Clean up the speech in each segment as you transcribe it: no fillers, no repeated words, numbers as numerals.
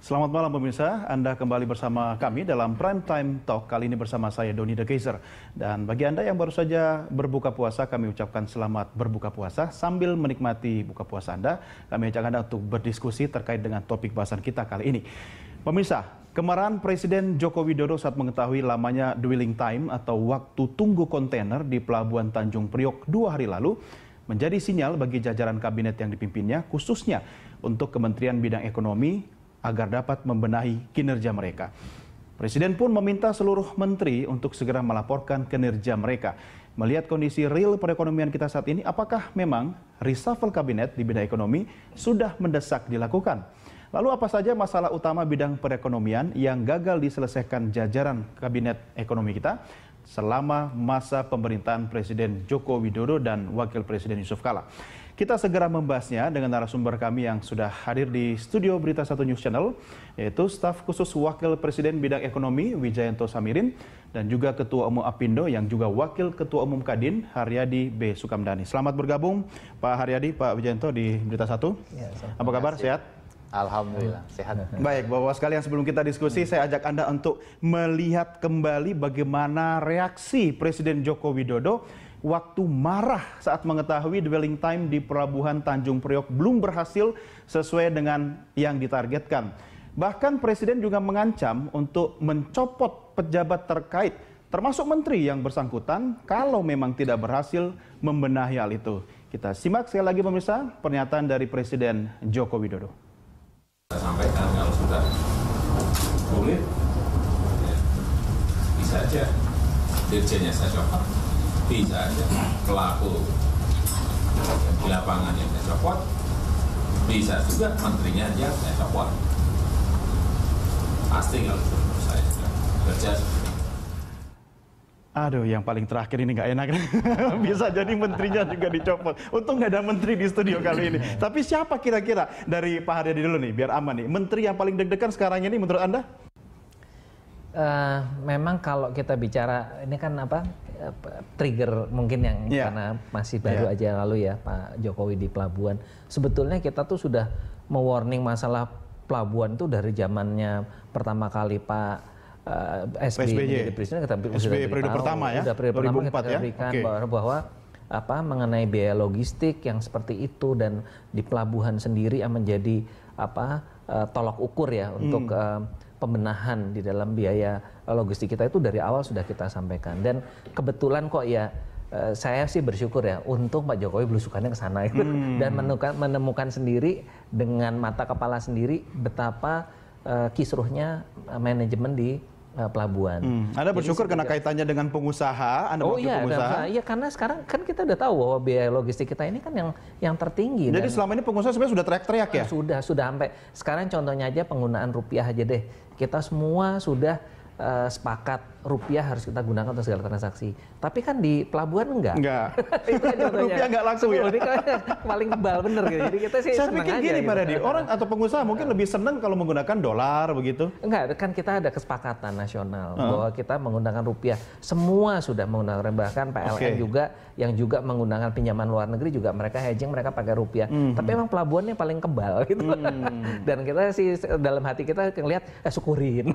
Selamat malam pemirsa, Anda kembali bersama kami dalam Prime Time Talk. Kali ini bersama saya Doni The Kaiser. Dan bagi Anda yang baru saja berbuka puasa, kami ucapkan selamat berbuka puasa. Sambil menikmati buka puasa Anda, kami ajak Anda untuk berdiskusi terkait dengan topik bahasan kita kali ini. Pemirsa, kemarahan Presiden Joko Widodo saat mengetahui lamanya dwelling time atau waktu tunggu kontainer di Pelabuhan Tanjung Priok 2 hari lalu menjadi sinyal bagi jajaran kabinet yang dipimpinnya, khususnya untuk Kementerian Bidang Ekonomi, agar dapat membenahi kinerja mereka. Presiden pun meminta seluruh menteri untuk segera melaporkan kinerja mereka. Melihat kondisi real perekonomian kita saat ini, apakah memang reshuffle kabinet di bidang ekonomi sudah mendesak dilakukan? Lalu apa saja masalah utama bidang perekonomian yang gagal diselesaikan jajaran kabinet ekonomi kita selama masa pemerintahan Presiden Joko Widodo dan Wakil Presiden Yusuf Kala? Kita segera membahasnya dengan narasumber kami yang sudah hadir di studio Berita 1 News Channel, yaitu staf khusus Wakil Presiden Bidang Ekonomi Wijayanto Samirin dan juga Ketua Umum Apindo yang juga Wakil Ketua Umum Kadin Haryadi B. Sukamdhani. Selamat bergabung Pak Haryadi, Pak Wijayanto di Berita 1. Ya, apa kabar? Sehat? Alhamdulillah, sehat. Baik, Bapak sekalian, sebelum kita diskusi, saya ajak Anda untuk melihat kembali bagaimana reaksi Presiden Joko Widodo waktu marah saat mengetahui dwelling time di Pelabuhan Tanjung Priok belum berhasil sesuai dengan yang ditargetkan. Bahkan Presiden juga mengancam untuk mencopot pejabat terkait, termasuk menteri yang bersangkutan, kalau memang tidak berhasil membenahi hal itu. Kita simak sekali lagi pemirsa pernyataan dari Presiden Joko Widodo. Saya sampaikan kalau sudah sulit, ya, bisa aja dirjennya saya copot, bisa aja pelaku di lapangan yang saya copot, bisa juga menterinya yang saya copot. Pasti kalau menurut saya sudah kerja. Aduh, yang paling terakhir ini nggak enak. Bisa jadi menterinya juga dicopot. Untung nggak ada menteri di studio kali ini. Tapi siapa kira-kira dari Pak Haryadi dulu nih, biar aman nih. Menteri yang paling deg-degan sekarang ini menurut Anda? Memang kalau kita bicara, ini kan apa, trigger mungkin yang karena masih baru aja lalu ya Pak Jokowi di pelabuhan. Sebetulnya kita tuh sudah mewarning masalah pelabuhan itu dari zamannya pertama kali Pak SBY menjadi presiden, kita SBY periode pertama ya, udah periode 2004 pertama kita berikan bahwa apa mengenai biaya logistik yang seperti itu, dan di pelabuhan sendiri yang menjadi apa tolok ukur ya untuk pembenahan di dalam biaya logistik kita, itu dari awal sudah kita sampaikan. Dan kebetulan kok ya saya sih bersyukur ya, untung Pak Jokowi belusukannya ke sana itu dan menemukan sendiri dengan mata kepala sendiri betapa kisruhnya manajemen di pelabuhan. Anda bersyukur karena kaitannya dengan pengusaha, Anda pengusaha? Iya, karena sekarang kan kita udah tahu bahwa biaya logistik kita ini kan yang tertinggi. Jadi selama ini pengusaha sebenarnya sudah teriak-teriak ya? Sudah sampai sekarang contohnya aja penggunaan rupiah aja deh. Kita semua sudah sepakat rupiah harus kita gunakan untuk segala transaksi. Tapi kan di pelabuhan enggak. Itu rupiah enggak laku ya. Ini paling kebal bener gitu. Jadi kita sih saya pikir gini Pak Haryadi, orang atau pengusaha mungkin lebih senang kalau menggunakan dolar begitu. Enggak, kan kita ada kesepakatan nasional bahwa kita menggunakan rupiah. Semua sudah menggunakan, bahkan PLN juga yang juga menggunakan pinjaman luar negeri juga mereka hedging, mereka pakai rupiah. Tapi emang pelabuhannya paling kebal gitu. Dan kita sih dalam hati kita ngelihat syukurin.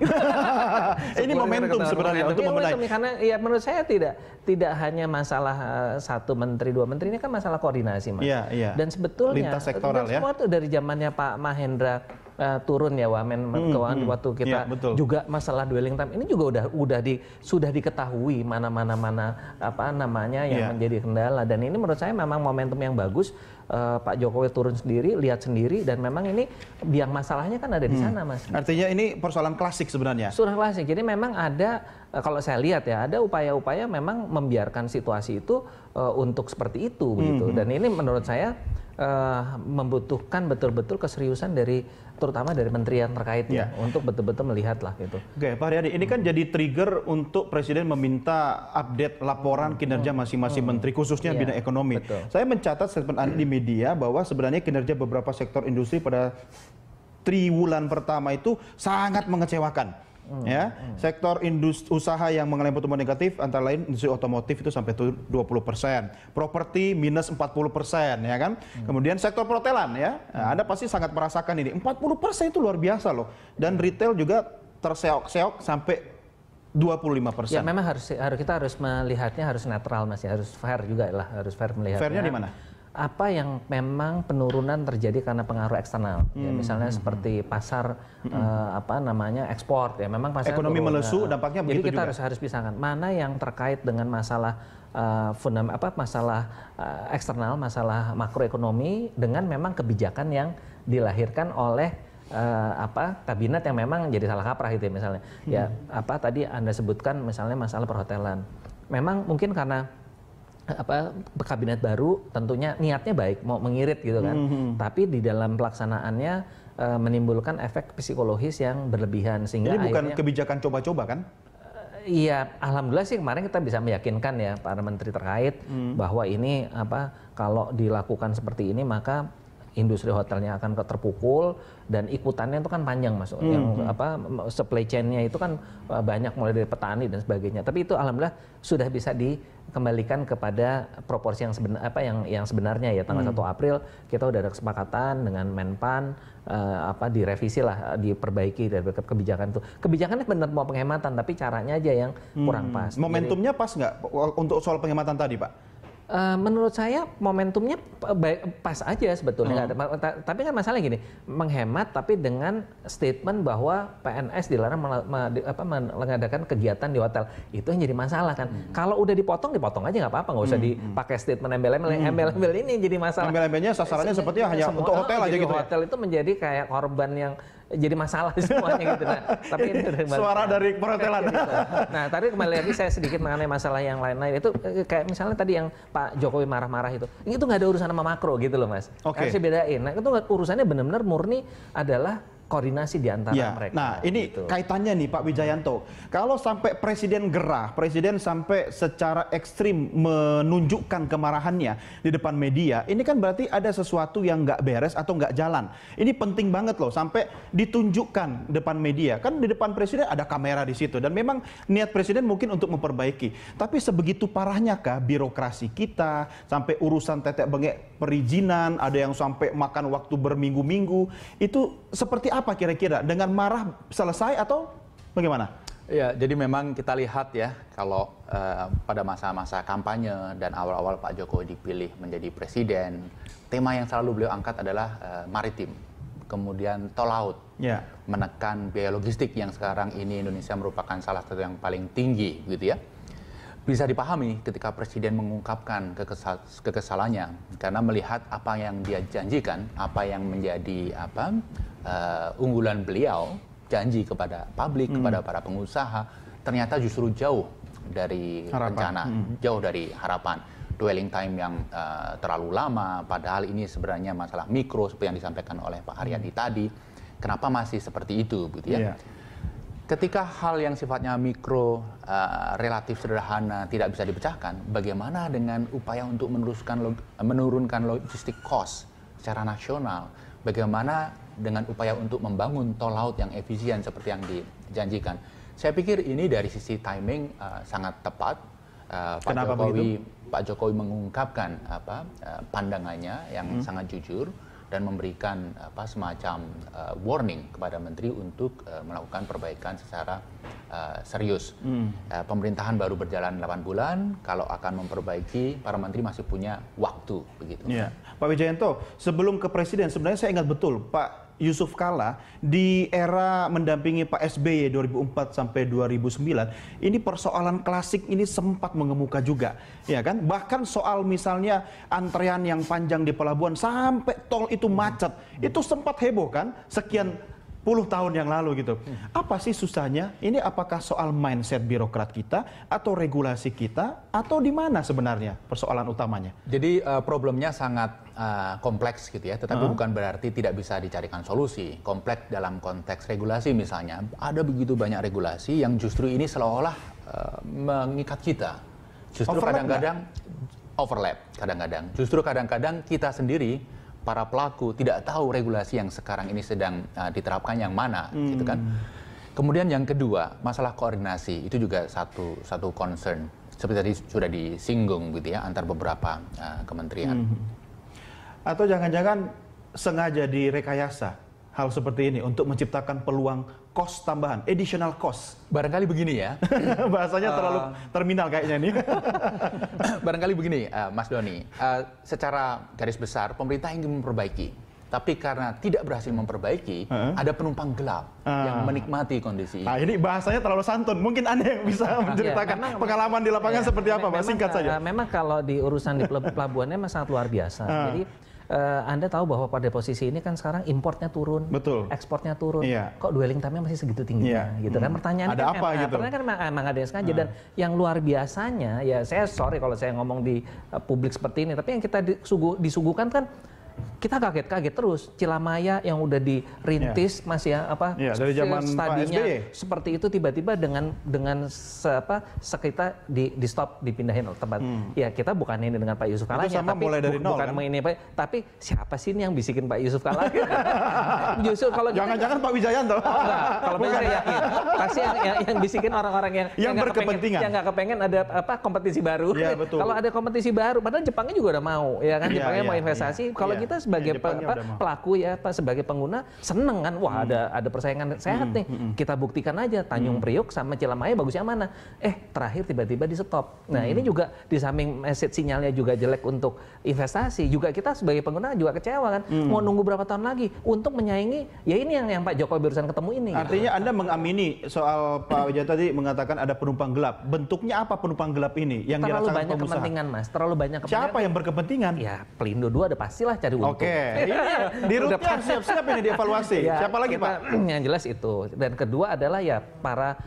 Ini momentum sebenarnya untuk membenahi. Karena ya menurut saya tidak hanya masalah satu menteri, dua menteri, ini kan masalah koordinasi, Mas. Iya. Dan sebetulnya lintas sektoral ya. Semua itu dari zamannya Pak Mahendra turun ya Wamen Keuangan waktu kita juga masalah dwelling time ini juga sudah diketahui mana apa namanya yang menjadi kendala, dan ini menurut saya memang momentum yang bagus. Pak Jokowi turun sendiri, lihat sendiri, dan memang ini biang masalahnya kan ada di sana, Mas. Artinya ini persoalan klasik sebenarnya. Sudah klasik. Jadi memang ada, kalau saya lihat ya, ada upaya-upaya memang membiarkan situasi itu untuk seperti itu begitu. Dan ini menurut saya membutuhkan betul-betul keseriusan terutama dari menteri yang terkaitnya untuk betul-betul melihat lah gitu. Oke, Pak Haryadi, ini kan jadi trigger untuk Presiden meminta update laporan kinerja masing-masing menteri, khususnya bidang ekonomi. Saya mencatat statement Anda di media bahwa sebenarnya kinerja beberapa sektor industri pada triwulan pertama itu sangat mengecewakan. Ya, sektor industri usaha yang mengalami pertumbuhan negatif antara lain industri otomotif itu sampai 20%, properti minus 40%, ya kan. Kemudian sektor perhotelan ya, Anda pasti sangat merasakan ini 40% itu luar biasa loh. Dan retail juga terseok-seok sampai 25%. Ya memang kita harus melihatnya harus netral Mas ya, harus fair juga lah, harus fair melihatnya. Fairnya di mana? Apa yang memang penurunan terjadi karena pengaruh eksternal, ya, misalnya seperti pasar ekspor, ya memang pasar ekonomi melesu, dampaknya begitu. Jadi kita juga harus pisahkan mana yang terkait dengan masalah eksternal, masalah makroekonomi dengan memang kebijakan yang dilahirkan oleh kabinet yang memang jadi salah kaprah gitu ya misalnya. Ya tadi Anda sebutkan misalnya masalah perhotelan. Memang mungkin karena kabinet baru tentunya niatnya baik mau mengirit gitu kan. Tapi di dalam pelaksanaannya menimbulkan efek psikologis yang berlebihan sehingga ini bukan akhirnya, kebijakan coba-coba kan? Iya, alhamdulillah sih kemarin kita bisa meyakinkan ya para menteri terkait bahwa ini kalau dilakukan seperti ini maka industri hotelnya akan terpukul dan ikutannya itu kan panjang Mas. Yang supply chain-nya itu kan banyak mulai dari petani dan sebagainya. Tapi itu alhamdulillah sudah bisa dikembalikan kepada proporsi yang sebenarnya ya. Tanggal 1 April kita udah ada kesepakatan dengan Menpan direvisi lah, diperbaiki dari kebijakan itu. Kebijakannya benar mau penghematan tapi caranya aja yang kurang pas. Momentumnya pas nggak untuk soal penghematan tadi, Pak? Menurut saya momentumnya pas aja sebetulnya. Tapi kan masalahnya gini, menghemat tapi dengan statement bahwa PNS dilarang mengadakan kegiatan di hotel. Itu yang jadi masalah kan. Kalau udah dipotong aja nggak apa-apa, nggak usah dipakai statement embel-embel ini jadi masalah. Embel-embelnya sasarannya sepertinya hanya untuk hotel aja gitu. Hotel itu menjadi kayak korban yang jadi masalah semuanya gitu. Nah, tapi ini suara dari perhotelan. Gitu. Nah, tadi kembali lagi saya sedikit mengenai masalah yang lain-lain itu kayak misalnya tadi yang Pak Jokowi marah-marah itu nggak ada urusan sama makro gitu loh Mas. Harus dibedain. Nah, itu urusannya benar-benar murni adalah koordinasi di antara mereka. Nah, ini gitu. Kaitannya nih Pak Wijayanto. Kalau sampai presiden gerah, presiden sampai secara ekstrim menunjukkan kemarahannya di depan media, ini kan berarti ada sesuatu yang nggak beres atau nggak jalan. Ini penting banget loh, sampai ditunjukkan depan media. Kan di depan presiden ada kamera di situ, dan memang niat presiden mungkin untuk memperbaiki. Tapi sebegitu parahnya kah birokrasi kita, sampai urusan tetek bengek perizinan, ada yang sampai makan waktu berminggu-minggu, itu seperti apa kira-kira? Dengan marah selesai atau bagaimana? Ya, jadi memang kita lihat ya, kalau pada masa-masa kampanye dan awal-awal Pak Jokowi dipilih menjadi presiden, tema yang selalu beliau angkat adalah maritim, kemudian tol laut, menekan biaya logistik yang sekarang ini Indonesia merupakan salah satu yang paling tinggi, gitu ya. Bisa dipahami ketika presiden mengungkapkan kekesalannya karena melihat apa yang dia janjikan, apa yang menjadi unggulan beliau, janji kepada publik, kepada para pengusaha, ternyata justru jauh dari rencana, jauh dari harapan. Dwelling time yang terlalu lama, padahal ini sebenarnya masalah mikro seperti yang disampaikan oleh Pak Haryadi tadi. Kenapa masih seperti itu, gitu ya? Ketika hal yang sifatnya mikro, relatif sederhana tidak bisa dipecahkan, bagaimana dengan upaya untuk menurunkan logistik cost secara nasional? Bagaimana dengan upaya untuk membangun tol laut yang efisien seperti yang dijanjikan? Saya pikir ini dari sisi timing sangat tepat. Pak Jokowi mengungkapkan pandangannya yang sangat jujur dan memberikan semacam warning kepada menteri untuk melakukan perbaikan secara serius. Pemerintahan baru berjalan 8 bulan, kalau akan memperbaiki, para menteri masih punya waktu, begitu. Ya. Pak Wijayanto, sebelum ke presiden, sebenarnya saya ingat betul Pak Yusuf Kalla di era mendampingi Pak SBY 2004 sampai 2009, ini persoalan klasik ini sempat mengemuka juga, ya kan? Bahkan soal misalnya antrean yang panjang di pelabuhan sampai tol itu macet, itu sempat heboh kan? Sekian puluh tahun yang lalu gitu. Apa sih susahnya? Ini apakah soal mindset birokrat kita atau regulasi kita atau di mana sebenarnya persoalan utamanya? Jadi problemnya sangat kompleks gitu ya, tetapi bukan berarti tidak bisa dicarikan solusi. Kompleks dalam konteks regulasi misalnya, ada begitu banyak regulasi yang justru ini seolah-olah mengikat kita. Justru kadang-kadang overlap, kadang-kadang. Justru kadang-kadang kita sendiri para pelaku tidak tahu regulasi yang sekarang ini sedang diterapkan yang mana, gitu kan. Kemudian yang kedua, masalah koordinasi itu juga satu concern seperti tadi sudah disinggung gitu ya antar beberapa kementerian. Atau jangan-jangan sengaja direkayasa hal seperti ini untuk menciptakan peluang cost tambahan, additional cost. Barangkali begini ya. Bahasanya terlalu terminal kayaknya nih. Barangkali begini, Mas Doni. Secara garis besar, pemerintah ingin memperbaiki. Tapi karena tidak berhasil memperbaiki, ada penumpang gelap yang menikmati kondisi ini. Nah, ini bahasanya terlalu santun. Mungkin Anda yang bisa menceritakan pengalaman di lapangan seperti apa, Mas? Singkat saja. Memang kalau di urusan di pelabuhannya memang sangat luar biasa. Jadi Anda tahu bahwa pada posisi ini kan sekarang importnya turun, betul, ekspornya turun. Iya. Kok dwelling time-nya masih segitu tingginya, gitu kan? Pertanyaannya ada apa gitu? Pertanyaan kan memang ada yang sengaja dan yang luar biasanya, ya saya sorry kalau saya ngomong di publik seperti ini, tapi yang kita disuguhkan kan kita kaget-kaget terus. Cilamaya yang udah dirintis Mas ya, dari zaman stadinya Pak SBY seperti itu tiba-tiba dengan sekitar di stop, dipindahin tempat. Ya kita bukan ini dengan Pak Yusuf Kala, tapi mulai dari nol, bukan kan? ini, tapi siapa sih ini yang bisikin Pak Yusuf Kala? Justru kalau jangan-jangan Pak Wijayanto. Kalau saya yakin pasti yang bisikin orang-orang yang berkepentingan, yang nggak kepengen ada kompetisi baru. Ya, kalau ada kompetisi baru, padahal Jepangnya juga udah mau, ya kan? Jepangnya mau investasi. Kalau kita sebagai pelaku ya, sebagai pengguna seneng kan, wah ada persaingan sehat nih. Kita buktikan aja Tanjung Priok sama Cilamaya bagusnya mana. Terakhir tiba-tiba di stop. Nah ini juga di samping message sinyalnya juga jelek untuk investasi, juga kita sebagai pengguna juga kecewa kan. Mau nunggu berapa tahun lagi untuk menyaingi ya ini yang Pak Jokowi barusan ketemu ini. Artinya Anda mengamini soal Pak Wijaya tadi mengatakan ada penumpang gelap. Bentuknya apa penumpang gelap ini yang terlalu dirasakan banyak pengusaha? Kepentingan Mas, terlalu banyak kepentingan. Siapa yang berkepentingan? Ya Pelindo 2 ada pastilah cari untung. Oke. Di Rutnya siap-siap ini dievaluasi. Ya, siapa lagi Pak? Yang jelas itu. Dan kedua adalah ya para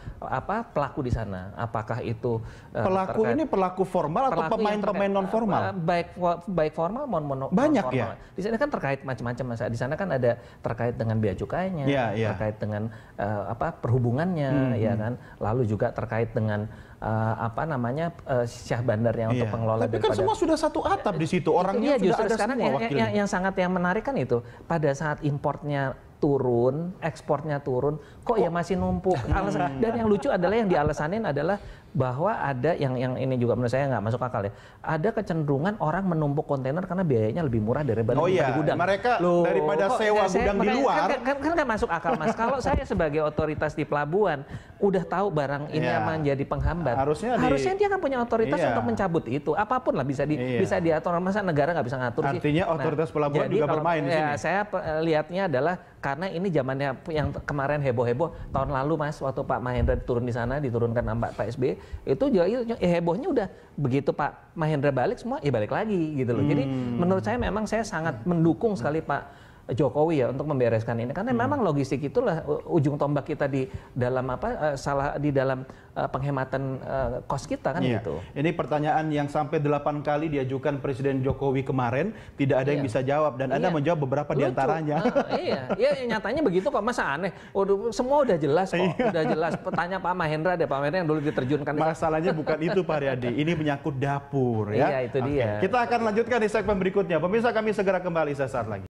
pelaku di sana. Apakah itu pelaku ini pelaku formal atau pemain-pemain non formal? Baik formal maupun banyak non ya. Di sana kan terkait macam-macam Mas. Di sana kan ada terkait dengan bea cukainya, terkait dengan perhubungannya, ya kan. Lalu juga terkait dengan syah bandarnya untuk pengelola. Tapi kan semua sudah satu atap di situ. Orangnya sudah ada sekarang semua wakilnya. yang menarik kan itu pada saat importnya turun, ekspornya turun, kok ya masih numpuk. Dan yang lucu adalah yang dialasanin adalah bahwa ada yang ini juga menurut saya nggak masuk akal ya. Ada kecenderungan orang menumpuk kontainer karena biayanya lebih murah daripada di gudang. Mereka daripada sewa gudang di luar. Kan nggak masuk akal Mas. Kalau saya sebagai otoritas di pelabuhan udah tahu barang ini menjadi penghambat. Harusnya dia kan punya otoritas untuk mencabut itu. Apapun lah bisa diatur. Masa negara nggak bisa ngatur sih? Artinya otoritas pelabuhan juga bermain di sini. Saya lihatnya adalah karena ini zamannya yang kemarin heboh-heboh tahun lalu Mas, waktu Pak Mahendra turun di sana, diturunkan Pak SBY, itu juga hebohnya udah begitu Pak Mahendra balik semua balik lagi gitu loh. Jadi menurut saya memang saya sangat mendukung sekali Pak Jokowi ya untuk membereskan ini karena memang logistik itulah ujung tombak kita di dalam penghematan kos kita kan gitu. Ini pertanyaan yang sampai 8 kali diajukan Presiden Jokowi kemarin tidak ada yang bisa jawab dan Anda menjawab beberapa di antaranya. Nyatanya begitu kok, masa aneh. Semua udah jelas kok, udah jelas. Tanya Pak Mahendra deh, Pak Mahendra yang dulu diterjunkan. Masalahnya bukan itu Pak Riyadi, ini menyangkut dapur ya. Iya, itu dia. Kita akan lanjutkan di segmen berikutnya. Pemirsa, kami segera kembali sesaat lagi.